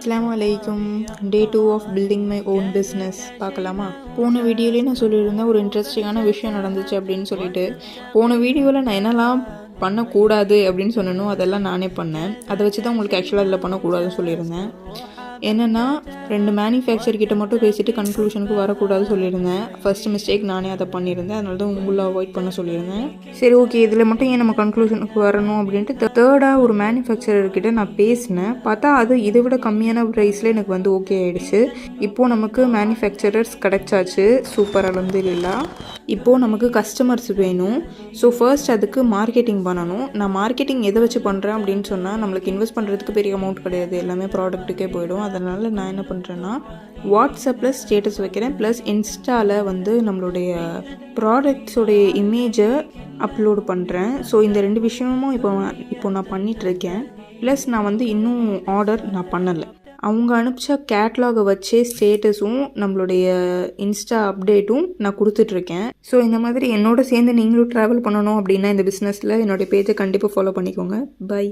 அஸ்ஸலாமு அலைக்கும். Day 2 of building my own business பார்க்கலாமா? போன வீடியோலேயே நான் சொல்லியிருந்தேன் ஒரு இன்ட்ரெஸ்டிங்கான விஷயம் நடந்துச்சு அப்படின்னு சொல்லிட்டு. போன வீடியோவில் நான் என்னெல்லாம் பண்ணக்கூடாது அப்படின்னு சொன்னனோ அதெல்லாம் நானே பண்ணேன். அதை வச்சு தான் உங்களுக்கு ஆக்சுவலாக அதில் பண்ணக்கூடாதுன்னு சொல்லியிருந்தேன். என்னென்னா 2 மேனுஃபேக்சர் கிட்ட மட்டும் பேசிவிட்டு கன்க்ளூஷனுக்கு வரக்கூடாது சொல்லியிருந்தேன். ஃபர்ஸ்ட் மிஸ்டேக் நானே அதை பண்ணியிருந்தேன். அதனால தான் உங்களை அவாய்ட் பண்ண சொல்லியிருந்தேன். சரி ஓகே, இதில் மட்டும் ஏன் நம்ம கன்க்ளூஷனுக்கு வரணும் அப்படின்ட்டு தேர்டாக ஒரு மேனுஃபேக்சரர்கிட்ட நான் பேசினேன். பார்த்தா அது இதை விட கம்மியான ப்ரைஸில் எனக்கு வந்து ஓகே ஆகிடுச்சு. இப்போது நமக்கு மேனுஃபேக்சரர்ஸ் கிடச்சாச்சு. சூப்பர், அல்ஹம்துலில்லாஹ். இப்போது நமக்கு கஸ்டமர்ஸ் வேணும். ஸோ ஃபர்ஸ்ட் அதுக்கு மார்க்கெட்டிங் பண்ணணும். நான் மார்க்கெட்டிங் எதை வச்சு பண்ணுறேன் அப்படின்னு சொன்னால் நம்மளுக்கு இன்வெஸ்ட் பண்ணுறதுக்கு பெரிய அமௌண்ட் கிடையாது, எல்லாமே ப்ராடக்ட்டுக்கே போயிடும். அதனால் நான் என்ன பண்ணுறேன்னா வாட்ஸ்அப்பில் ஸ்டேட்டஸ் வைக்கிறேன், ப்ளஸ் இன்ஸ்டாவில் வந்து நம்மளுடைய ப்ராடக்ட்ஸோடைய இமேஜை அப்லோடு பண்ணுறேன். ஸோ இந்த 2 விஷயமும் இப்போ நான் பண்ணிகிட்ருக்கேன். ப்ளஸ் நான் வந்து இன்னும் ஆர்டர் நான் பண்ணலை. அவங்க அனுப்பிச்ச கேட்லாகை வச்சே ஸ்டேட்டஸும் நம்மளுடைய இன்ஸ்டா அப்டேட்டும் நான் கொடுத்துட்ருக்கேன். ஸோ இந்த மாதிரி என்னோட சேர்ந்து நீங்களும் ட்ராவல் பண்ணணும் அப்படின்னா இந்த பிஸ்னஸில் என்னோடய பேஜை கண்டிப்பாக ஃபாலோ பண்ணிக்கோங்க. பை.